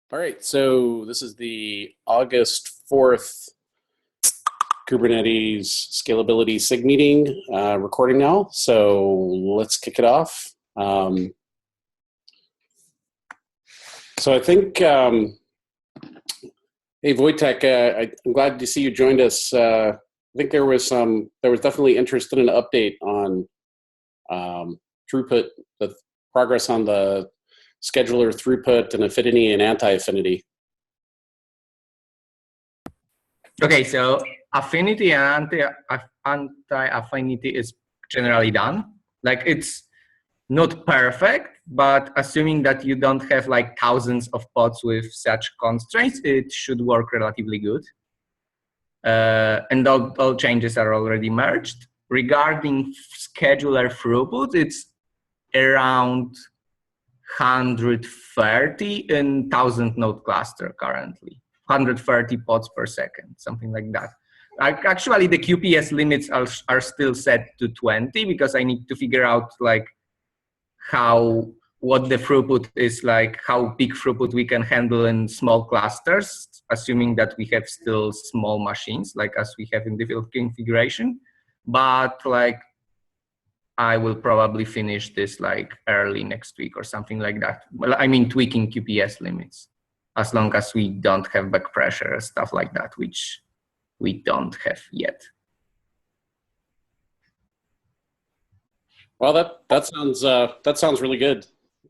All right, so this is the August 4th Kubernetes Scalability SIG meeting recording now. So let's kick it off. So I think, hey Wojtek, I'm glad to see you joined us. I think there was definitely interest in an update on throughput, the progress on the scheduler throughput and affinity and anti-affinity. Okay, so affinity and anti-affinity is generally done. Like, it's not perfect, but assuming that you don't have like thousands of pods with such constraints, it should work relatively good. And all changes are already merged. Regarding scheduler throughput, it's around 130 in 1,000 node cluster currently. 130 pods per second, something like that. Actually, the QPS limits are still set to 20 because I need to figure out like what the throughput is, like how big throughput we can handle in small clusters, assuming that we have still small machines, like as we have in default configuration. But like, I will probably finish this like early next week or something like that. Well, I mean, tweaking QPS limits, as long as we don't have back pressure and stuff like that, which we don't have yet. Well, that sounds really good.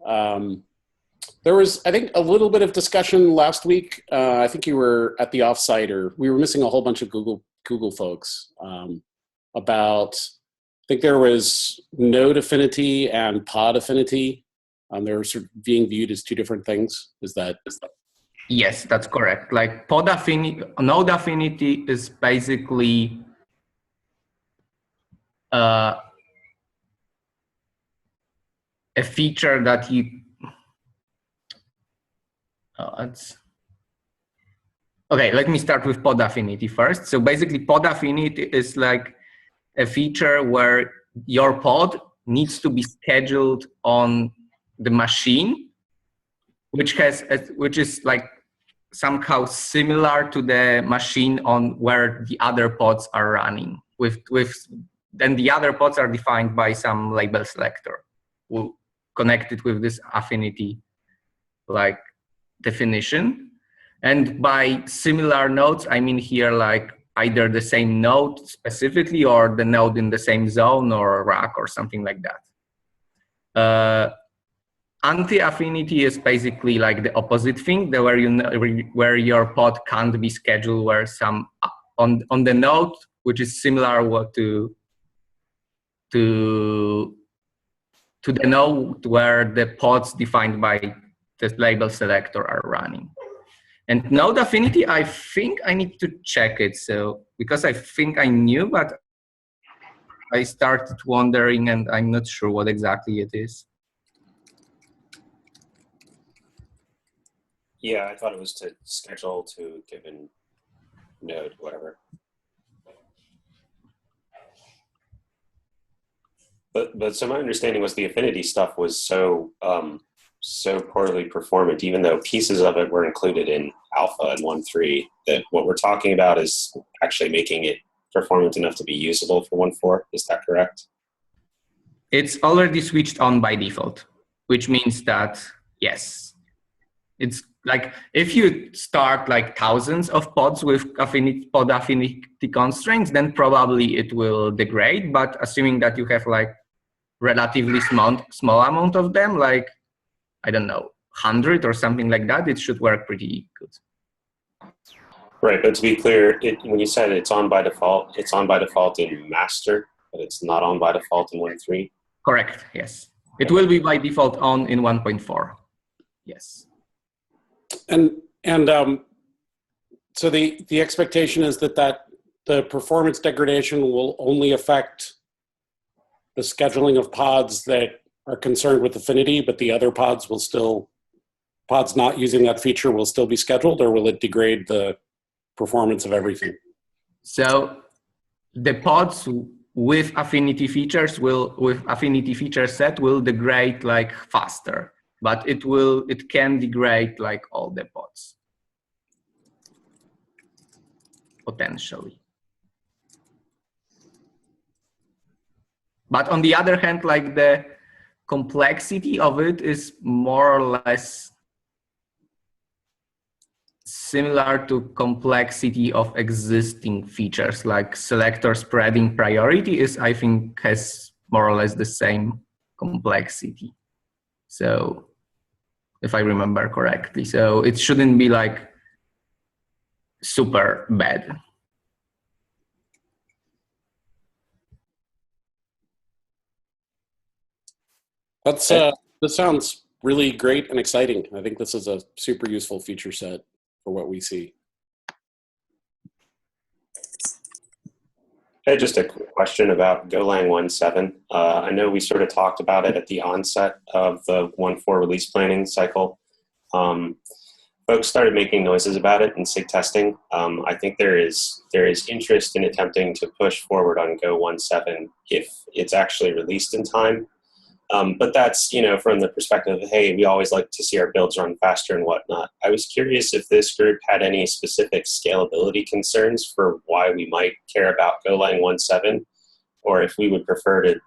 There was, I think, a little bit of discussion last week. I think you were at the offsite, or we were missing a whole bunch of Google folks about. I think there was node affinity and pod affinity. They were sort of being viewed as two different things. Is that? Yes, that's correct. Like pod affinity, node affinity is basically a feature that you. Okay, let me start with pod affinity first. So basically, pod affinity is like a feature where your pod needs to be scheduled on the machine, which is like somehow similar to the machine on where the other pods are running. Then the other pods are defined by some label selector connected with this affinity like definition. And by similar nodes, I mean here like either the same node specifically or the node in the same zone or rack or something like that. Anti-affinity is basically like the opposite thing, where your pod can't be scheduled where some on the node, which is similar to the node where the pods defined by the label selector are running. And node affinity, I think I need to check it. So because I think I knew, but I started wondering and I'm not sure what exactly it is. Yeah, I thought it was to schedule to a given node, whatever. But so my understanding was the affinity stuff was so poorly performant, even though pieces of it were included in alpha and 1.3, that what we're talking about is actually making it performant enough to be usable for 1.4. Is that correct? It's already switched on by default, which means that, yes, it's like if you start like thousands of pods with pod affinity constraints, then probably it will degrade. But assuming that you have like relatively small amount of them, like, I don't know, 100 or something like that, it should work pretty good. Right, but to be clear, when you said it's on by default in master, but it's not on by default in 1.3? Correct, yes. It will be by default on in 1.4, yes. And so the expectation is that the performance degradation will only affect the scheduling of pods that are concerned with affinity, but the other pods not using that feature will still be scheduled, or will it degrade the performance of everything? So the pods with affinity feature set will degrade like faster, but it can degrade like all the pods. potentially. But on the other hand, like the complexity of it is more or less similar to complexity of existing features, like selector spreading priority is, I think, has more or less the same complexity. So if I remember correctly, so it shouldn't be like super bad. That's this sounds really great and exciting. I think this is a super useful feature set for what we see. Hey, just a quick question about Golang 1.7. I know we sort of talked about it at the onset of the 1.4 release planning cycle. Folks started making noises about it in SIG testing. I think there is interest in attempting to push forward on Go 1.7 if it's actually released in time. But that's, from the perspective of, hey, we always like to see our builds run faster and whatnot. I was curious if this group had any specific scalability concerns for why we might care about Golang 1.7, or if we would prefer to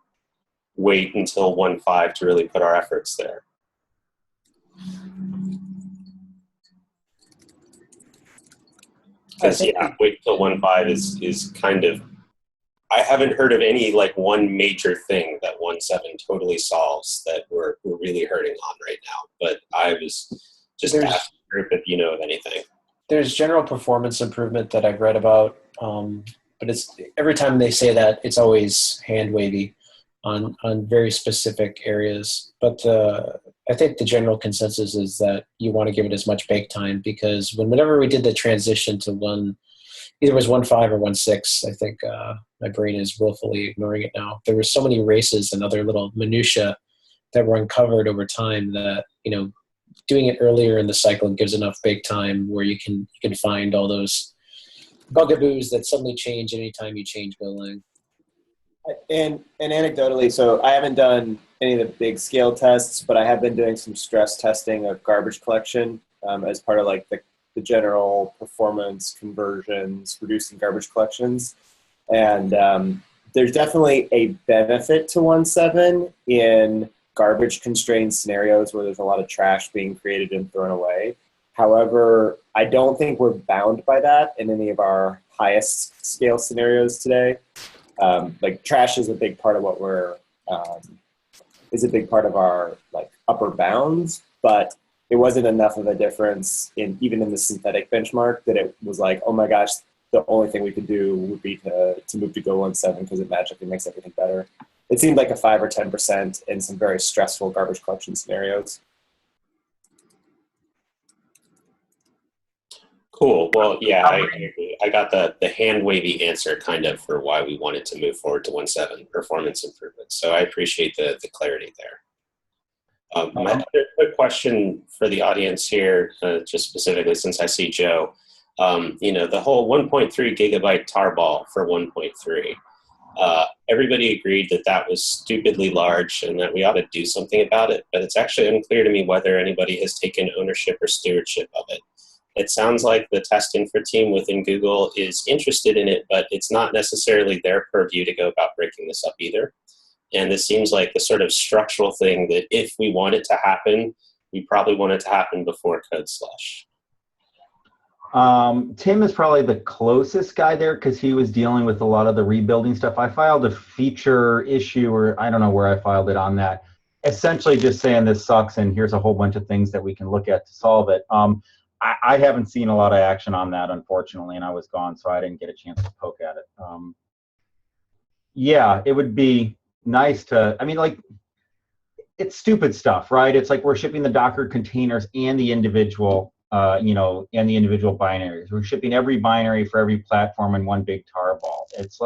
wait until 1.5 to really put our efforts there. Because, wait until 1.5 is kind of, I haven't heard of any one major thing that 1.7 totally solves that we're really hurting on right now. But I was just asking the group if you know of anything. There's general performance improvement that I've read about, but it's every time they say that, it's always hand wavy on very specific areas. But I think the general consensus is that you want to give it as much bake time, because whenever we did the transition to either it was 1.5 or 1.6, I think my brain is willfully ignoring it now. There were so many races and other little minutia that were uncovered over time that, doing it earlier in the cycle gives enough bake time where you can find all those bugaboos that suddenly change anytime you change Golang. And anecdotally, so I haven't done any of the big scale tests, but I have been doing some stress testing of garbage collection as part of the general performance conversions, reducing garbage collections. And there's definitely a benefit to 1.7 in garbage constrained scenarios where there's a lot of trash being created and thrown away. However, I don't think we're bound by that in any of our highest scale scenarios today. Trash is a big part of what is a big part of our upper bounds, but it wasn't enough of a difference even in the synthetic benchmark that it was oh my gosh, the only thing we could do would be to move to Go 1.7 because it magically makes everything better. It seemed like a 5 or 10% in some very stressful garbage collection scenarios. Cool. Well, yeah, I agree. I got the hand wavy answer kind of for why we wanted to move forward to 1.7 performance improvements. So I appreciate the clarity there. My other quick question for the audience here, just specifically since I see Joe, the whole 1.3 gigabyte tarball for 1.3. Everybody agreed that was stupidly large and that we ought to do something about it, but it's actually unclear to me whether anybody has taken ownership or stewardship of it. It sounds like the test infra team within Google is interested in it, but it's not necessarily their purview to go about breaking this up either. And this seems like the sort of structural thing that if we want it to happen, we probably want it to happen before code slush. Tim is probably the closest guy there because he was dealing with a lot of the rebuilding stuff. I filed a feature issue, or I don't know where I filed it on that, essentially just saying this sucks and here's a whole bunch of things that we can look at to solve it. I haven't seen a lot of action on that, unfortunately, and I was gone, so I didn't get a chance to poke at it. Yeah, it would be nice to, it's stupid stuff, right? It's like we're shipping the Docker containers and the individual, and the individual binaries. We're shipping every binary for every platform in one big tarball. It's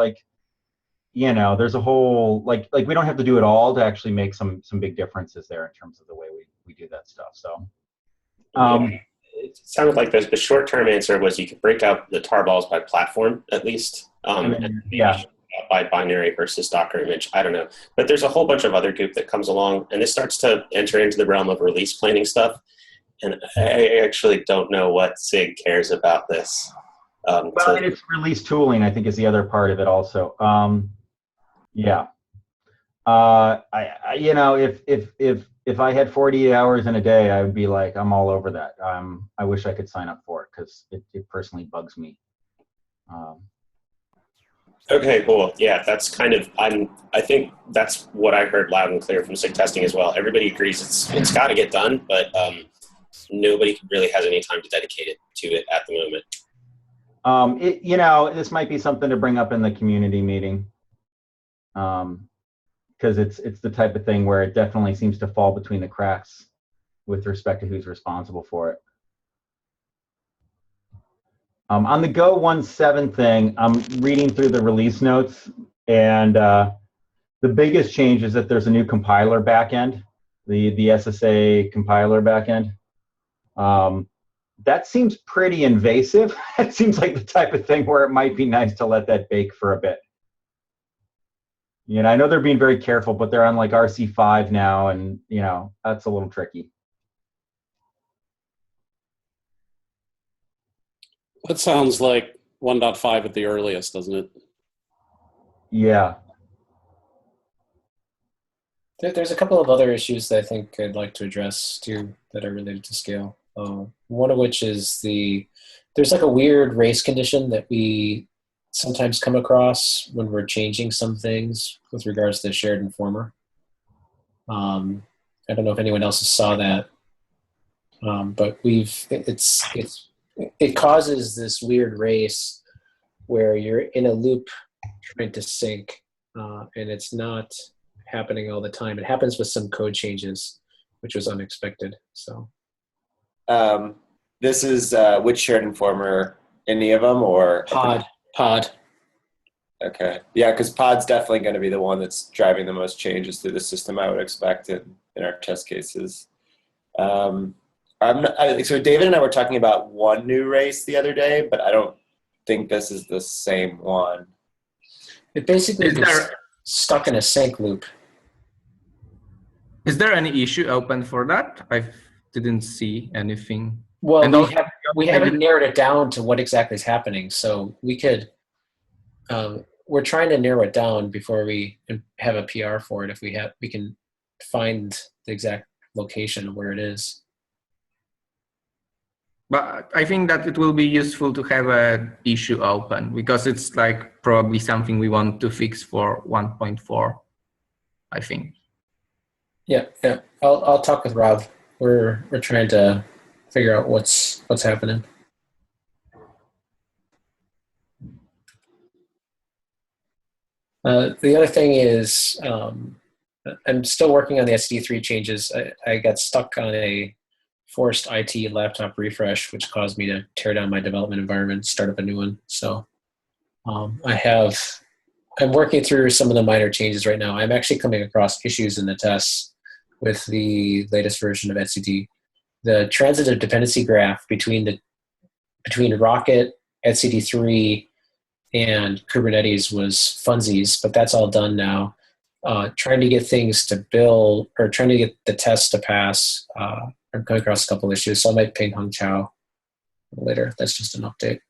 there's a whole, we don't have to do it all to actually make some big differences there in terms of the way we do that stuff, so. It sounded like the short-term answer was you could break out the tarballs by platform, at least. By binary versus Docker image. I don't know. But there's a whole bunch of other goop that comes along, and this starts to enter into the realm of release planning stuff. And I actually don't know what SIG cares about this. Well, and it's release tooling, I think, is the other part of it also. Yeah. If I had 48 hours in a day, I would be like, I'm all over that. I wish I could sign up for it because it personally bugs me. Okay, cool. Yeah, that's kind of, I think that's what I heard loud and clear from SIG testing as well. Everybody agrees it's got to get done, but nobody really has any time to dedicate it to it at the moment. This might be something to bring up in the community meeting. Because it's the type of thing where it definitely seems to fall between the cracks with respect to who's responsible for it. On the Go 1.7 thing, I'm reading through the release notes, and the biggest change is that there's a new compiler backend, the SSA compiler backend. That seems pretty invasive. It seems like the type of thing where it might be nice to let that bake for a bit. I know they're being very careful, but they're on like RC5 now, and that's a little tricky. That sounds like 1.5 at the earliest, doesn't it? Yeah. There's a couple of other issues that I think I'd like to address too that are related to scale. One of which is there's like a weird race condition that we sometimes come across when we're changing some things with regards to the shared informer. I don't know if anyone else saw that, but it causes this weird race where you're in a loop trying to sync, and it's not happening all the time. It happens with some code changes, which was unexpected. So, this is which shared informer? Any of them or Pod. Okay. Yeah, because Pod's definitely going to be the one that's driving the most changes through the system, I would expect, in our test cases. So David and I were talking about one new race the other day, but I don't think this is the same one. It basically gets stuck in a sync loop. Is there any issue open for that? I didn't see anything. Well, we haven't narrowed it down to what exactly is happening, so we could. We're trying to narrow it down before we have a PR for it. If we can find the exact location of where it is. But I think that it will be useful to have an issue open because it's like probably something we want to fix for 1.4, I think. Yeah. I'll talk with Rob. We're trying to figure out what's happening. The other thing is I'm still working on the SSD3 changes. I got stuck on a forced IT laptop refresh, which caused me to tear down my development environment and start up a new one. So I'm working through some of the minor changes right now. I'm actually coming across issues in the tests with the latest version of etcd. The transitive dependency graph between Rocket, etcd3, and Kubernetes was funsies, but that's all done now. Trying to get things to build or trying to get the test to pass. I'm coming across a couple issues, so I might ping Hung Chow later. That's just an update.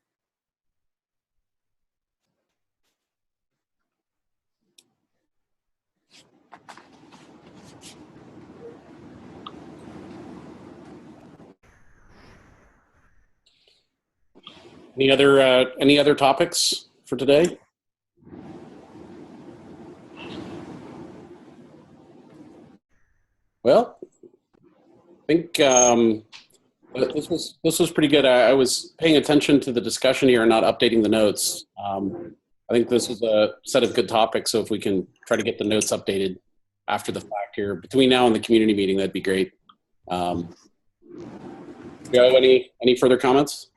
Any other topics for today? Well, I think this was pretty good. I was paying attention to the discussion here and not updating the notes. I think this is a set of good topics. So if we can try to get the notes updated after the fact here between now and the community meeting, that'd be great. Joe, any further comments?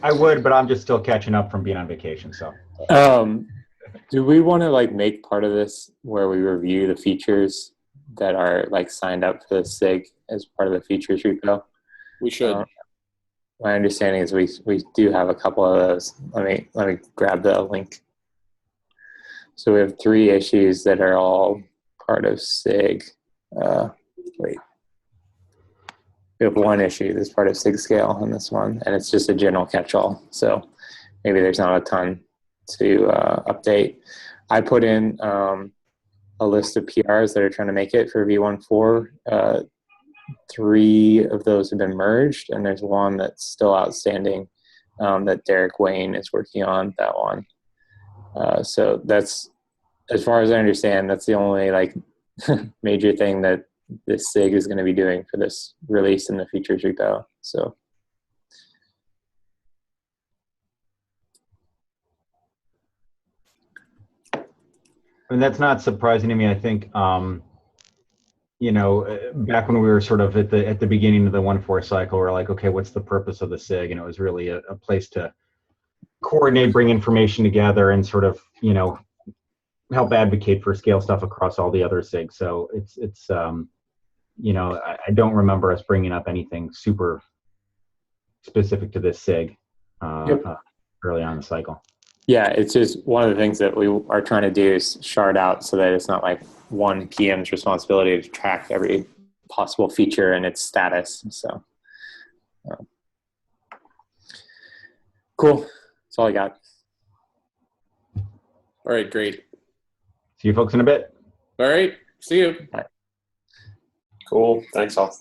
I would, but I'm just still catching up from being on vacation. So, do we want to like make part of this where we review the features that are like signed up for the SIG as part of the features repo? We should. My understanding is we do have a couple of those. Let me grab the link. So we have 3 issues that are all part of SIG. Wait. we have one issue that's part of SIG scale on this one, and it's just a general catch-all. So maybe there's not a ton to update. I put in a list of PRs that are trying to make it for V1.4. 3 of those have been merged, and there's one that's still outstanding that Derek Wayne is working on, that one. So that's, as far as I understand, that's the only like major thing that this SIG is going to be doing for this release in the features repo. So And that's not surprising to me. I think, you know, back when we were sort of at the beginning of the 1.4 cycle, we're like, okay, what's the purpose of the SIG? And it was really a place to coordinate, bring information together, and sort of, you know, help advocate for scale stuff across all the other SIGs. So it's you know, I don't remember us bringing up anything super specific to this SIG early on in the cycle. yeah, it's just one of the things that we are trying to do is shard out so that it's not like one PM's responsibility to track every possible feature and its status. So cool. That's all I got. All right, great. See you folks in a bit. All right, see you. Cool. Thanks all.